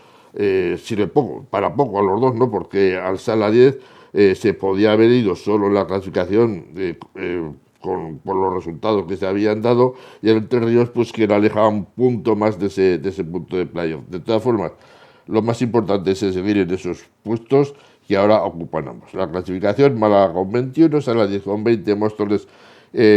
sirve para poco a los dos, ¿no? Porque al Saladez se podía haber ido solo en la clasificación por los resultados que se habían dado, y el Entre Ríos pues que le alejaba un punto más de ese punto de playoff. De todas formas, lo más importante es seguir en esos puestos que ahora ocupan ambos. La clasificación: Málaga con 21, Saladez con 20, Móstoles,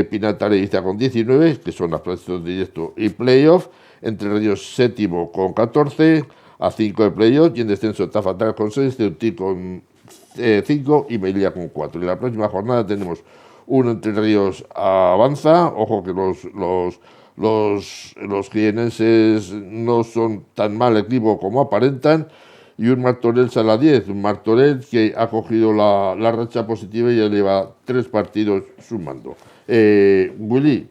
Pinatar e Iza con 19, que son las plazas directo y playoff. Entre Ríos séptimo con 14, a 5 de playoff, y en descenso Tafatal con 6, Ceutí con 5 y Melilla con 4. Y la próxima jornada tenemos un Entre Ríos avanza, ojo que los jienenses no son tan mal equipo como aparentan, y un Martorell Saladez, un Martorell que ha cogido la racha positiva y ya lleva 3 partidos sumando. Willy,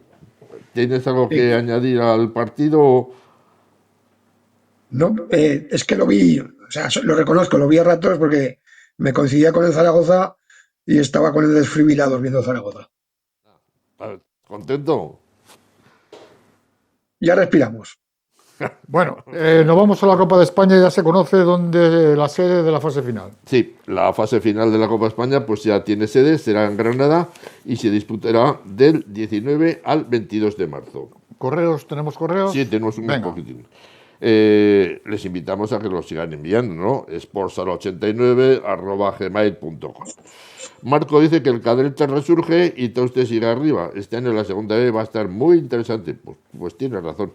¿tienes algo que añadir al partido? No, es que lo vi, o sea, lo reconozco, lo vi a ratos porque me coincidía con el Zaragoza y estaba con el desfibrilados viendo Zaragoza. ¿Contento? Ya respiramos. Bueno, nos vamos a la Copa de España. Ya se conoce dónde la sede de la fase final. Sí, la fase final de la Copa de España pues ya tiene sede, será en Granada y se disputará del 19 al 22 de marzo. ¿Correos? ¿Tenemos correos? Sí, tenemos un poquitín. Les invitamos a que los sigan enviando, ¿no? sportsal89@gmail.com. Marco dice que el Cadete resurge y Tauste sigue arriba. Este año la segunda vez va a estar muy interesante. Pues tiene razón.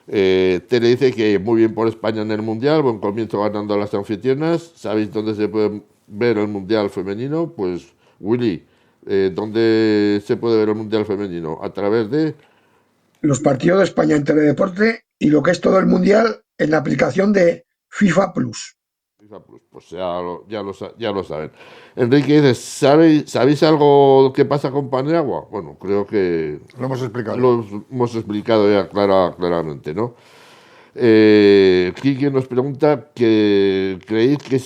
Tere dice que muy bien por España en el Mundial, buen comienzo ganando a las anfitrionas. ¿Sabéis dónde se puede ver el Mundial femenino? Pues, Willy, ¿dónde se puede ver el Mundial femenino? A través de los partidos de España en Teledeporte y lo que es todo el Mundial en la aplicación de FIFA Plus. FIFA Plus, pues ya lo saben. Enrique dice, ¿sabéis algo que pasa con Paniagua? Bueno, creo que lo hemos explicado. Lo hemos explicado ya claramente, ¿no? Kiki nos pregunta que creéis que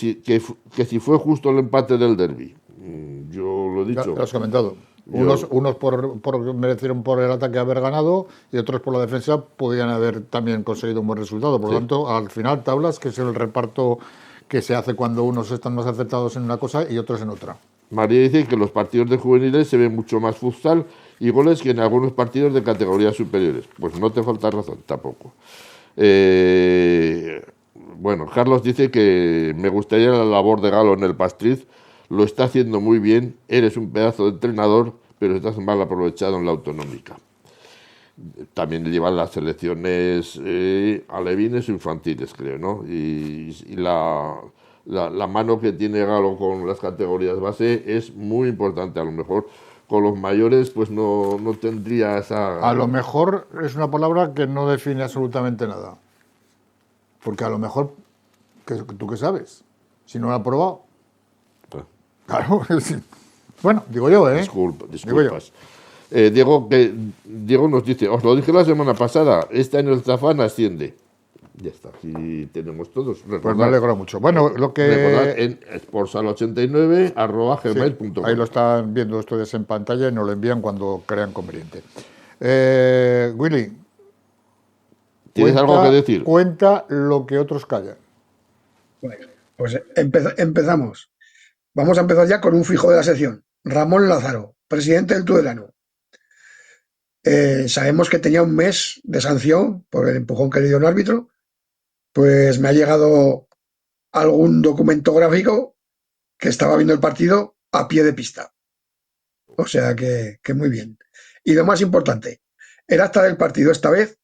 si fue justo el empate del derbi. Yo lo he dicho. Ya lo has comentado. Unos merecieron por el ataque haber ganado y otros por la defensa podían haber también conseguido un buen resultado. Por lo tanto, al final tablas, que es el reparto que se hace cuando unos están más acertados en una cosa y otros en otra. María dice que en los partidos de juveniles se ve mucho más futsal y goles que en algunos partidos de categorías superiores. Pues no te falta razón, tampoco. Bueno, Carlos dice que me gustaría la labor de Galo en el Pastriz. Lo está haciendo muy bien, eres un pedazo de entrenador, pero estás mal aprovechado en la autonómica. También llevan las selecciones alevines o infantiles, creo, ¿no? Y la mano que tiene Galo con las categorías base es muy importante. A lo mejor con los mayores pues no tendría esa... A lo mejor es una palabra que no define absolutamente nada. Porque a lo mejor, ¿tú qué sabes? Si no lo ha probado. Claro, bueno, digo yo, ¿eh? Disculpas. Diego nos dice, os lo dije la semana pasada, este año el Zafán asciende. Ya está, aquí tenemos todos. Pues me alegro mucho. Bueno, lo que... Recordad en sportsal89@gmail.com. Ahí lo están viendo ustedes en pantalla y nos lo envían cuando crean conveniente. Willy, ¿Tienes algo que decir? Cuenta lo que otros callan. Bueno, pues empezamos. Vamos a empezar ya con un fijo de la sección. Ramón Lázaro, presidente del Tudelano. Sabemos que tenía un mes de sanción por el empujón que le dio un árbitro. Pues me ha llegado algún documento gráfico que estaba viendo el partido a pie de pista. O sea que muy bien. Y lo más importante, el acta del partido esta vez,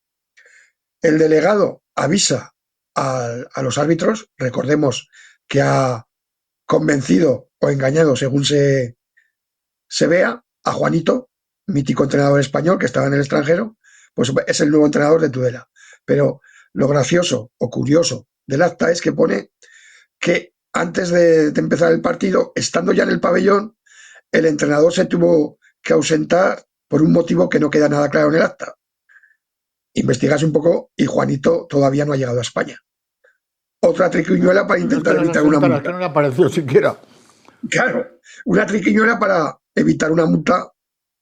el delegado avisa a los árbitros, recordemos que ha convencido o engañado, según se vea, a Juanito, mítico entrenador español que estaba en el extranjero, pues es el nuevo entrenador de Tudela. Pero lo gracioso o curioso del acta es que pone que antes de empezar el partido, estando ya en el pabellón, el entrenador se tuvo que ausentar por un motivo que no queda nada claro en el acta. Investigas un poco y Juanito todavía no ha llegado a España. Otra triquiñuela para intentar evitar una multa. Que no le apareció siquiera. Claro, una triquiñuela para evitar una multa,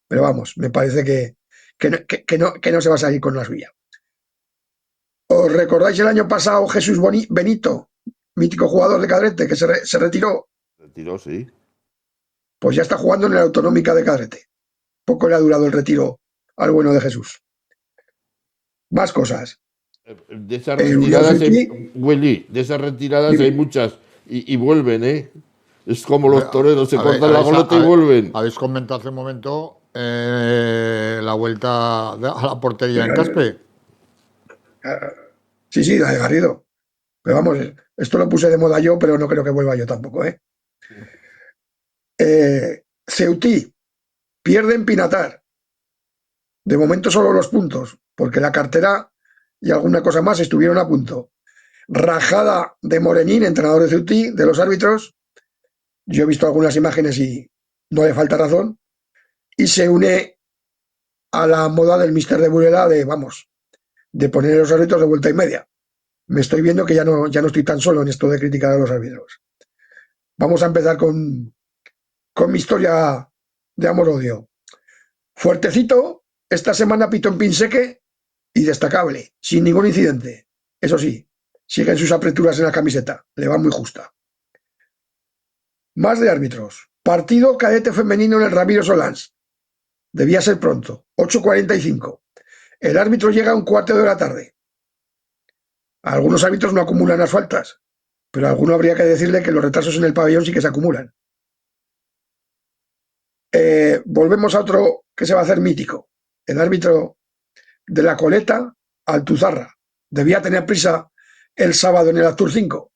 pero vamos, me parece que no se va a salir con la suya. ¿Os recordáis el año pasado Jesús Benito, mítico jugador de Cadrete, que se retiró? Retiró, sí. Pues ya está jugando en la Autonómica de Cadrete. Poco le ha durado el retiro al bueno de Jesús. Más cosas. De esas retiradas, Willy, de esas retiradas hay muchas y vuelven, ¿eh? Es como los toreros, se cortan la goleta y vuelven. Habéis comentado hace un momento la vuelta a la portería en Caspe. Sí, la de Garrido. Pero vamos, esto lo puse de moda yo, pero no creo que vuelva yo tampoco, ¿eh? Ceutí pierde en Pinatar. De momento solo los puntos, porque la cartera y alguna cosa más estuvieron a punto. Rajada de Morenín, entrenador de Ceutí, de los árbitros. Yo he visto algunas imágenes y no le falta razón. Y se une a la moda del Mister de Burela de poner a los árbitros de vuelta y media. Me estoy viendo que ya no estoy tan solo en esto de criticar a los árbitros. Vamos a empezar con mi historia de amor-odio. Fuertecito, esta semana pitó en Pinseque y destacable, sin ningún incidente. Eso sí, siguen sus apreturas en la camiseta, le va muy justa. Más de árbitros. Partido cadete femenino en el Ramiro Solans. Debía ser pronto, 8:45. El árbitro llega a un cuarto de la tarde. Algunos árbitros no acumulan las faltas, pero a alguno habría que decirle que los retrasos en el pabellón sí que se acumulan. Volvemos a otro que se va a hacer mítico. El árbitro de la Coleta, Altuzarra. Debía tener prisa el sábado en el Actur 5.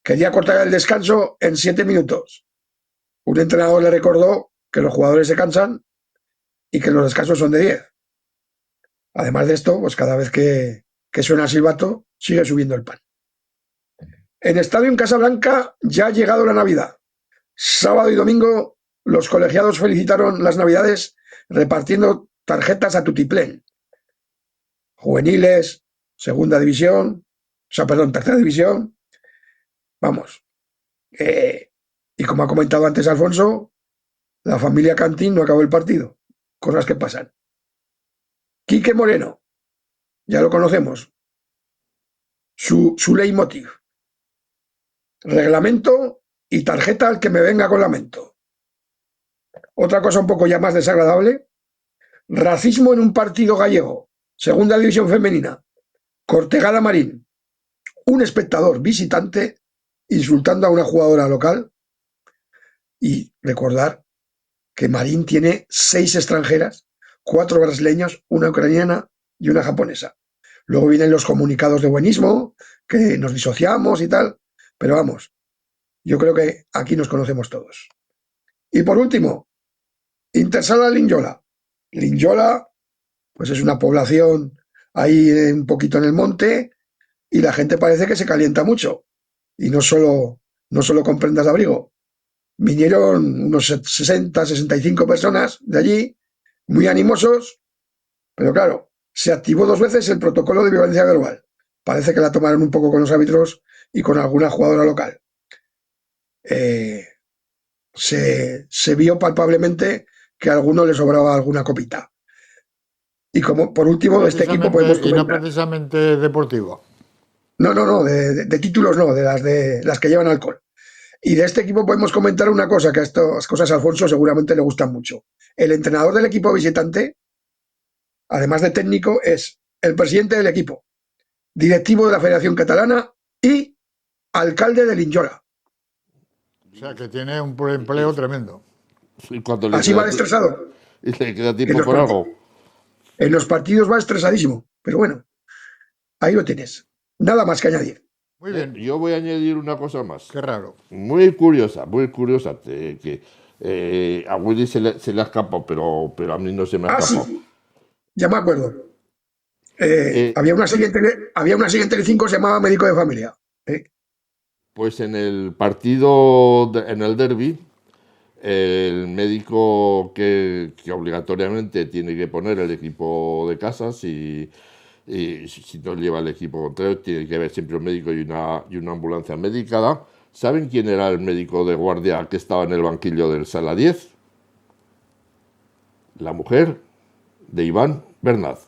Quería cortar el descanso en 7 minutos. Un entrenador le recordó que los jugadores se cansan y que los descansos son de 10. Además de esto, pues cada vez que suena el silbato, sigue subiendo el pan. En Estadio en Casablanca ya ha llegado la Navidad. Sábado y domingo los colegiados felicitaron las Navidades repartiendo tarjetas a tutiplén. Juveniles, tercera división. Vamos. Y como ha comentado antes Alfonso, la familia Cantín no acabó el partido. Cosas que pasan. Quique Moreno, ya lo conocemos. Su leitmotiv. Reglamento y tarjeta al que me venga con lamento. Otra cosa un poco ya más desagradable. Racismo en un partido gallego. Segunda división femenina. Cortegada Marín. Un espectador visitante insultando a una jugadora local. Y recordar que Marín tiene 6 extranjeras, 4 brasileños, una ucraniana y una japonesa. Luego vienen los comunicados de buenismo, que nos disociamos y tal, pero vamos, yo creo que aquí nos conocemos todos. Y por último, Intersala Linyola. Linyola, pues es una población ahí un poquito en el monte y la gente parece que se calienta mucho. Y no solo con prendas de abrigo. Vinieron unos 60, 65 personas de allí, muy animosos, pero claro, se activó 2 veces el protocolo de violencia verbal. Parece que la tomaron un poco con los árbitros y con alguna jugadora local. Se vio palpablemente que a alguno le sobraba alguna copita. Y como por último, de este equipo podemos Y no comentar. precisamente deportivo. No, de títulos no, de las que llevan alcohol. Y de este equipo podemos comentar una cosa, que a estas cosas a Alfonso seguramente le gustan mucho. El entrenador del equipo visitante, además de técnico, es el presidente del equipo, directivo de la Federación Catalana y alcalde de Linyola. O sea, que tiene un empleo tremendo. Y cuando Así va de estresado. y le queda En tiempo los, por algo. en los partidos va estresadísimo. Pero bueno, ahí lo tienes. Nada más que añadir. Muy bien. Yo voy a añadir una cosa más. Qué raro. Muy curiosa, que a Willy se le ha escapado, pero a mí no se me ha escapado. Sí, ya me acuerdo. Eh, Había una serie en Telecinco que se llamaba Médico de Familia. Pues en el partido, en el derbi, el médico que obligatoriamente tiene que poner el equipo de casa, y si no lleva el equipo contrario, tiene que haber siempre un médico y una ambulancia medicada. ¿Saben quién era el médico de guardia que estaba en el banquillo del Sala 10? La mujer de Iván Bernat.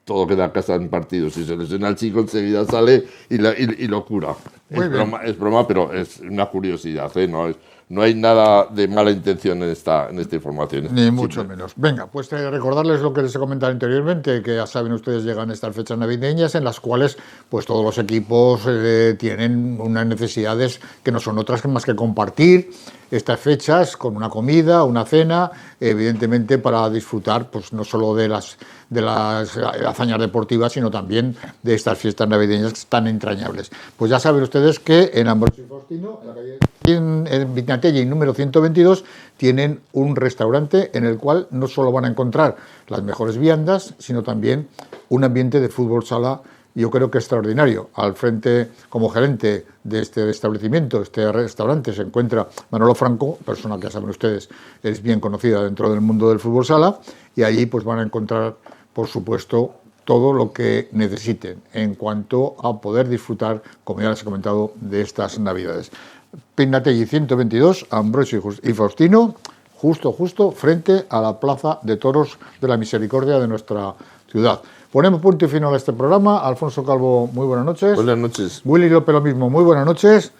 Todo queda a casa en partidos. Si se lesiona al chico, enseguida sale y lo cura. Es broma, pero es una curiosidad, ¿eh? No hay nada de mala intención en esta información. Ni mucho menos. Venga, pues recordarles lo que les he comentado anteriormente, que ya saben ustedes, llegan estas fechas navideñas en las cuales pues todos los equipos tienen unas necesidades que no son otras que más que compartir estas fechas con una comida, una cena, evidentemente para disfrutar pues no solo de las hazañas deportivas, sino también de estas fiestas navideñas tan entrañables. Pues ya saben ustedes que en Ambrosio y Faustino, en la calle en Vinatella número 122, tienen un restaurante en el cual no solo van a encontrar las mejores viandas, sino también un ambiente de fútbol sala, yo creo que extraordinario. Al frente, como gerente de este establecimiento, este restaurante, se encuentra Manolo Franco, persona que ya saben ustedes es bien conocida dentro del mundo del fútbol sala, y allí pues van a encontrar, por supuesto, todo lo que necesiten en cuanto a poder disfrutar, como ya les he comentado, de estas Navidades. Pinatelli 122, Ambrosio y Faustino, justo frente a la Plaza de Toros de la Misericordia de nuestra ciudad. Ponemos punto y final a este programa. Alfonso Calvo, muy buenas noches. Buenas noches. Willy López, lo mismo, muy buenas noches.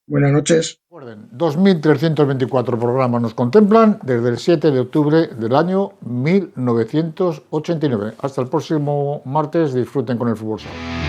Buenas noches. 2.324 programas nos contemplan desde el 7 de octubre del año 1989. Hasta el próximo martes, disfruten con el fútbol sala.